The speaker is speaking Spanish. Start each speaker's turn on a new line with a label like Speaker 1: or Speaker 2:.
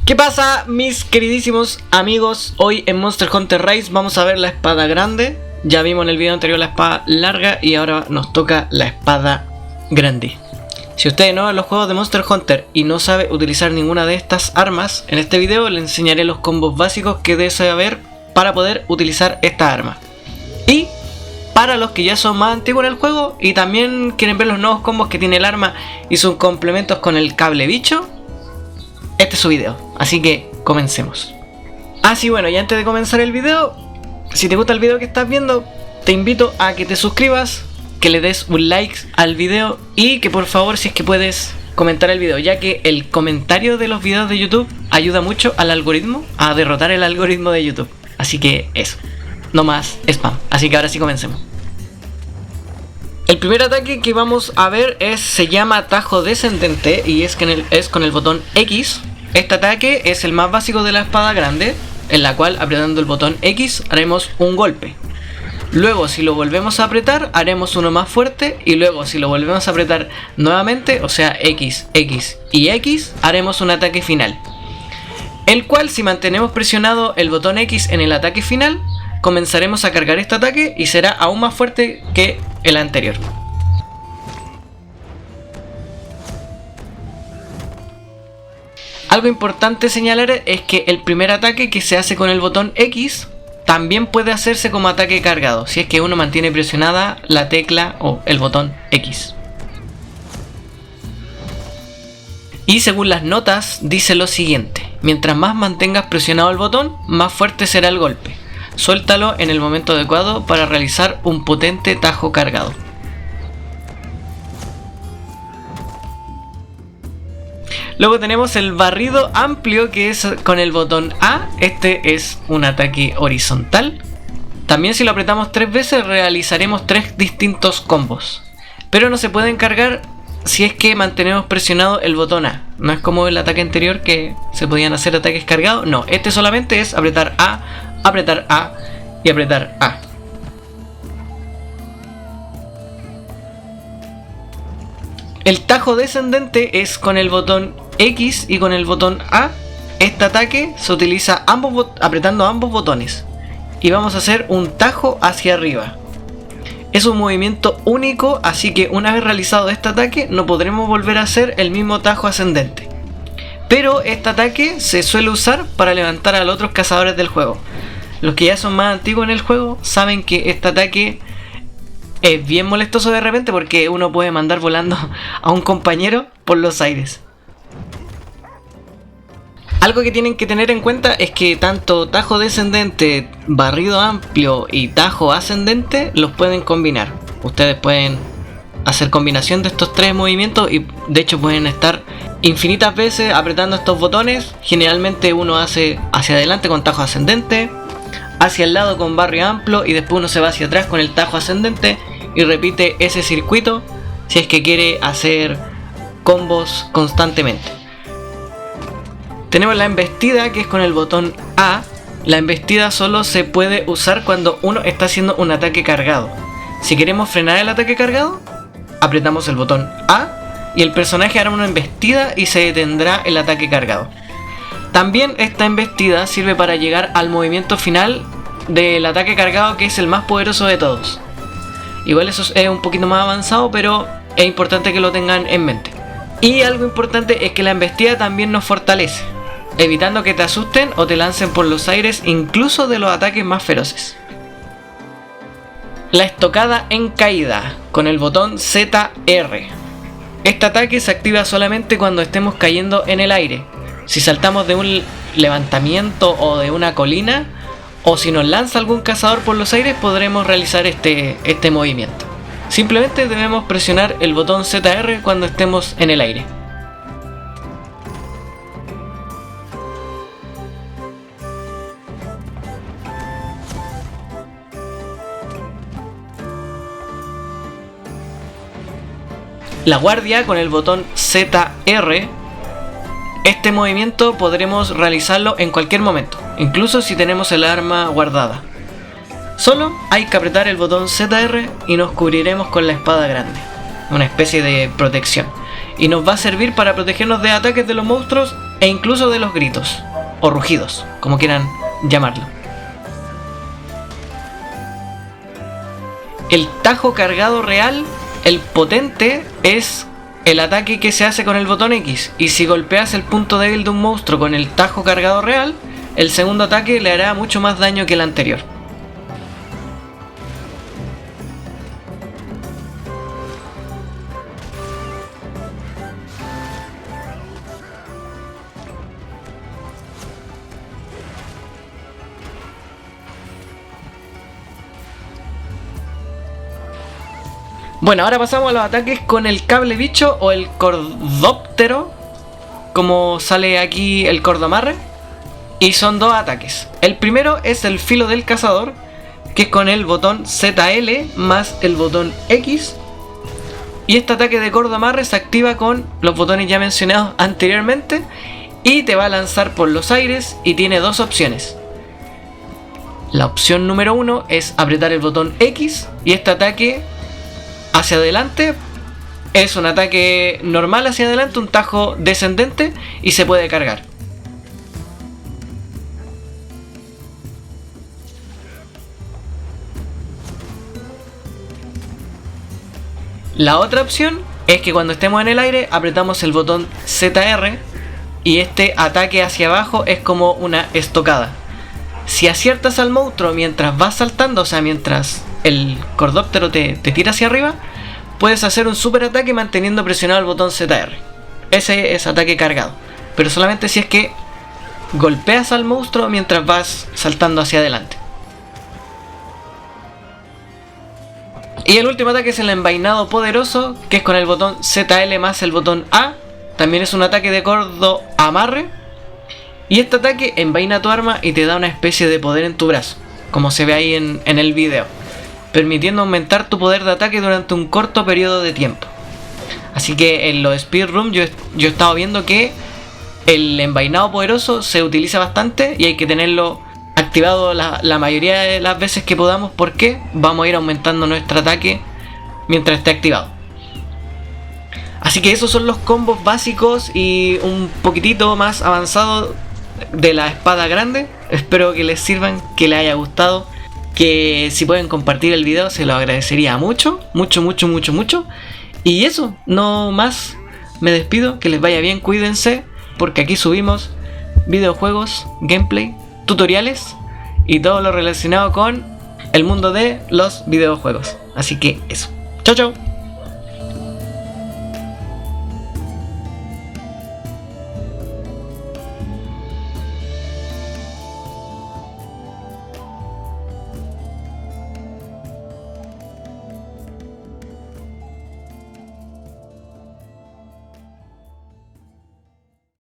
Speaker 1: ¿Qué pasa, mis queridísimos amigos? Hoy en Monster Hunter Rise vamos a ver la espada grande. Ya vimos en el video anterior la espada larga y ahora nos toca la espada grande. Si usted no ve los juegos de Monster Hunter y no sabe utilizar ninguna de estas armas, en este video le enseñaré los combos básicos que debe saber para poder utilizar esta arma. Y para los que ya son más antiguos en el juego y también quieren ver los nuevos combos que tiene el arma y sus complementos con el cable bicho, este es su video, así que comencemos. Bueno, y antes de comenzar el video, si te gusta el video que estás viendo, te invito a que te suscribas, que le des un like al video y que por favor, si es que puedes, comentar el video, ya que el comentario de los videos de YouTube ayuda mucho al algoritmo, a derrotar el algoritmo de YouTube. Así que eso, no más spam. Así que ahora sí comencemos. El primer ataque que vamos a ver se llama Tajo Descendente y es con el botón X. Este ataque es el más básico de la espada grande, en la cual apretando el botón X haremos un golpe. Luego, si lo volvemos a apretar, haremos uno más fuerte y luego si lo volvemos a apretar nuevamente, o sea X, X y X, haremos un ataque final. El cual, si mantenemos presionado el botón X en el ataque final, comenzaremos a cargar este ataque y será aún más fuerte que el anterior. Algo importante señalar es que el primer ataque que se hace con el botón X también puede hacerse como ataque cargado, si es que uno mantiene presionada la tecla o el botón X. Y según las notas dice lo siguiente: mientras más mantengas presionado el botón, más fuerte será el golpe. Suéltalo en el momento adecuado para realizar un potente tajo cargado. Luego tenemos el barrido amplio, que es con el botón A. Este es un ataque horizontal. También si lo apretamos 3 veces realizaremos 3 distintos combos. Pero no se pueden cargar si es que mantenemos presionado el botón A. No es como el ataque anterior que se podían hacer ataques cargados. No, este solamente es apretar A y apretar A. El tajo descendente es con el botón X y con el botón A. Este ataque se utiliza apretando ambos botones y vamos a hacer un tajo hacia arriba. Es un movimiento único, así que una vez realizado este ataque no podremos volver a hacer el mismo tajo ascendente. Pero este ataque se suele usar para levantar a los otros cazadores del juego. Los que ya son más antiguos en el juego saben que este ataque es bien molestoso de repente porque uno puede mandar volando a un compañero por los aires. Algo que tienen que tener en cuenta es que tanto tajo descendente, barrido amplio y tajo ascendente los pueden combinar. Ustedes pueden hacer combinación de estos 3 movimientos y de hecho pueden estar infinitas veces apretando estos botones. Generalmente uno hace hacia adelante con tajo ascendente, hacia el lado con barrio amplio y después uno se va hacia atrás con el tajo ascendente y repite ese circuito si es que quiere hacer combos constantemente. Tenemos la embestida, que es con el botón A. La embestida solo se puede usar cuando uno está haciendo un ataque cargado. Si queremos frenar el ataque cargado, apretamos el botón A y el personaje hará una embestida y se detendrá el ataque cargado. También esta embestida sirve para llegar al movimiento final del ataque cargado, que es el más poderoso de todos. Igual eso es un poquito más avanzado, pero es importante que lo tengan en mente. Y algo importante es que la embestida también nos fortalece, evitando que te asusten o te lancen por los aires, incluso de los ataques más feroces. La estocada en caída, con el botón ZR. Este ataque se activa solamente cuando estemos cayendo en el aire. Si saltamos de un levantamiento o de una colina, o si nos lanza algún cazador por los aires, podremos realizar este movimiento. Simplemente debemos presionar el botón ZR cuando estemos en el aire. La guardia, con el botón ZR. Este movimiento podremos realizarlo en cualquier momento, incluso si tenemos el arma guardada. Solo hay que apretar el botón ZR y nos cubriremos con la espada grande, una especie de protección. y nos va a servir para protegernos de ataques de los monstruos e incluso de los gritos, o rugidos, como quieran llamarlo. El tajo cargado real, el potente, es el ataque que se hace con el botón X, y si golpeas el punto débil de un monstruo con el tajo cargado real, el segundo ataque le hará mucho más daño que el anterior. Bueno, ahora pasamos a los ataques con el cable bicho o el cordóptero, como sale aquí el cordomarre. Y son dos ataques. El primero es el filo del cazador, que es con el botón ZL más el botón X. Y este ataque de cordomarre se activa con los botones ya mencionados anteriormente y te va a lanzar por los aires y tiene dos opciones. La opción número 1 es apretar el botón X y este ataque hacia adelante es un ataque normal hacia adelante, un tajo descendente y se puede cargar. La otra opción es que cuando estemos en el aire apretamos el botón ZR y este ataque hacia abajo es como una estocada. Si aciertas al monstruo mientras vas saltando, o sea, mientras el cordóptero te tira hacia arriba, puedes hacer un super ataque manteniendo presionado el botón ZR. Ese es ataque cargado, pero solamente si es que golpeas al monstruo mientras vas saltando hacia adelante. Y el último ataque es el envainado poderoso, que es con el botón ZL más el botón A. También es un ataque de cordo amarre. Y este ataque envaina tu arma y te da una especie de poder en tu brazo, como se ve ahí en el video, permitiendo aumentar tu poder de ataque durante un corto periodo de tiempo. Así que en los speedrun yo he estado viendo que el envainado poderoso se utiliza bastante y hay que tenerlo activado la mayoría de las veces que podamos, porque vamos a ir aumentando nuestro ataque mientras esté activado. Así que esos son los combos básicos y un poquitito más avanzado de la espada grande. Espero que les sirvan, que les haya gustado, que si pueden compartir el video se lo agradecería mucho, mucho. Y eso, no más, me despido, que les vaya bien, cuídense, porque aquí subimos videojuegos, gameplay, tutoriales y todo lo relacionado con el mundo de los videojuegos. Así que eso, chao.